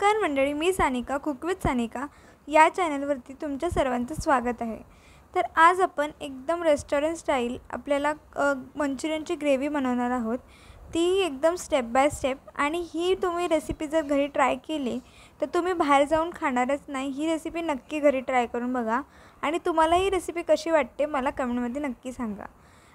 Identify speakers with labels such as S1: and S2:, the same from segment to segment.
S1: नमस्कार मंडळी, मी Sanika cook with Sanika या चॅनलवरती तुमच्या सर्वांचं स्वागत आहे। तर आज आपण एकदम रेस्टॉरंट स्टाईल आपल्याला मंचुरियनची ग्रेव्ही बनवणार आहोत। ती एकदम स्टेप बाय स्टेप, आणि ही तुम्ही रेसिपी जर घरी ट्राय केली तर तुम्ही बाहेर जाऊन खाणारच नाही। ही रेसिपी नक्की घरी ट्राय करून बघा आणि तुम्हाला ही रेसिपी कशी वाटते मला कमेंटमध्ये नक्की सांगा।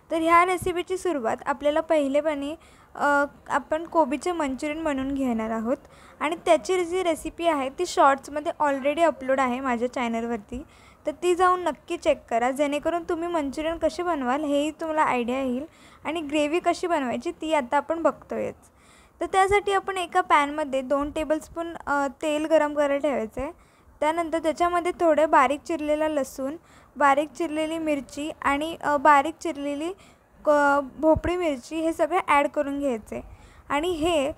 S1: तर ह्या रेसिपीची सुरुवात आपल्याला पहिलेपणी आपण कोबीचे मंचुरियन बनवून घेणार आहोत, आणि त्याची जी रेसिपी आहे ती शॉर्ट्समध्ये ऑलरेडी अपलोड आहे माझ्या चॅनलवरती। तर ती जाऊन नक्की चेक करा, जेणेकरून तुम्ही मंचुरियन कसे बनवाल हेही तुम्हाला आयडिया येईल, आणि ग्रेव्ही कशी बनवायची ती आता आपण बघतोयच। तर त्यासाठी आपण एका पॅनमध्ये 2 टेबलस्पून तेल गरम करायला ठेवायचे आहे। त्यानंतर त्याच्यामध्ये थोडे बारीक चिरलेला लसूण, बारीक चिरलेली मिरची आणि बारीक चिरलेली भोपळी मिरची हे सगळे ॲड करून घ्यायचे, आणि हे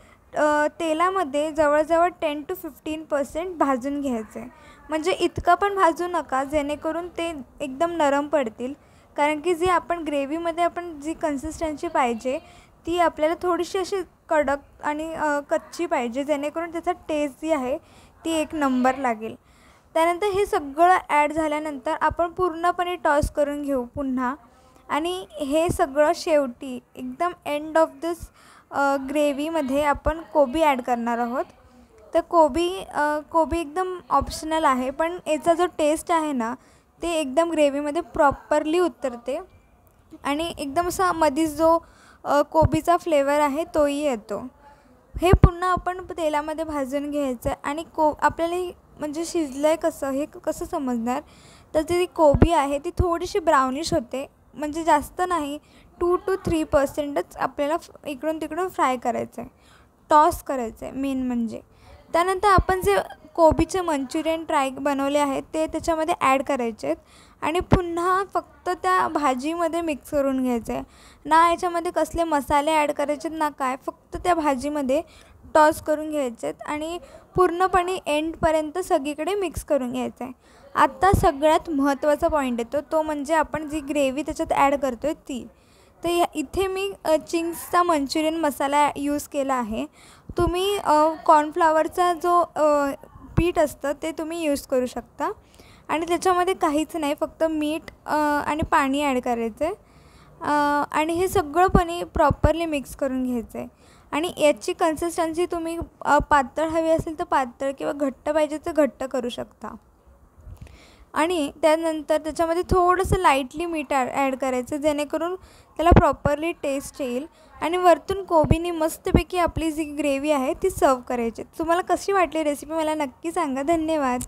S1: तेलामध्ये जवळजवळ 10 to 15% भाजून घ्यायचे। म्हणजे इतका पण भाजू नका जेणेकरून ते एकदम नरम पडतील, कारण की जे आपण ग्रेव्हीमध्ये आपण जी कन्सिस्टन्सी पाहिजे ती आपल्याला थोडीशी अशी कडक आणि कच्ची पाहिजे, जेणेकरून त्याचा टेस्ट जी आहे ती एक नंबर लागेल। त्यानंतर हे सगळं ॲड झाल्यानंतर आपण पूर्णपणे टॉस करून घेऊ पुन्हा, आणि हे सगळं शेवटी एकदम एंड ऑफ दिस ग्रेव्हीमध्ये आपण कोबी ॲड करणार आहोत। तर कोबी एकदम ऑप्शनल आहे, पण याचा जो टेस्ट आहे ना ते एकदम ग्रेव्हीमध्ये प्रॉपरली उतरते, आणि एकदम असा मधीच जो कोबीचा फ्लेवर आहे तोही येतो। हे पुन्हा आपण तेलामध्ये भाजून घ्यायचं, आणि आपल्याला म्हणजे शिजलं आहे कसं हे कसं समजणार, तर जी कोबी आहे ती थोडीशी ब्राउनिश होते, म्हणजे जास्त नाही, 2 to 3%च आपल्याला इकडून तिकडून फ्राय करायचं आहे, टॉस करायचं आहे मेन म्हणजे। त्यानंतर आपण जे कोबीचे मंचुरियन बनवले आहेत ते त्याच्यामध्ये ॲड करायचे आहेत, आणि पुन्हा फक्त त्या भाजीमध्ये मिक्स करून घ्यायचं आहे। ना याच्यामध्ये कसले मसाले ॲड करायचे ना काय, फक्त त्या भाजीमध्ये टॉस करून घ्यायचे आहेत, आणि पूर्णपणे एंडपर्यंत सगळीकडे मिक्स करून घ्यायचं आहे। आता सगळ्यात महत्त्वाचा पॉईंट येतो, तो म्हणजे आपण जी ग्रेव्ही त्याच्यात ॲड करतो आहे ती। तर इथे मी चिंग्सचा मंचुरियन मसाला यूज केला आहे। तुम्ही कॉर्नफ्लॉवरचा जो पीठ असतं ते तुम्ही यूज करू शकता, आणि त्याच्यामध्ये काहीच नाही, फक्त मीठ आणि पाणी ॲड करायचं आहे, आणि हे सगळं प्रॉपरली मिक्स करून घ्यायचं आहे। आणि याची कन्सिस्टन्सी तुम्ही पातळ हवी असेल तर पातळ, किंवा घट्ट पाहिजे तर घट्ट करू शकता। आणि त्यानंतर त्याच्यामध्ये थोडंसं लाईटली मीठ ॲड करायचं, जेणेकरून त्याला प्रॉपरली टेस्ट येईल, आणि वरतून कोबीने मस्तपैकी आपली जी ग्रेव्ही आहे ती सर्व करायची। तुम्हाला कशी वाटली रेसिपी मला नक्की सांगा। धन्यवाद।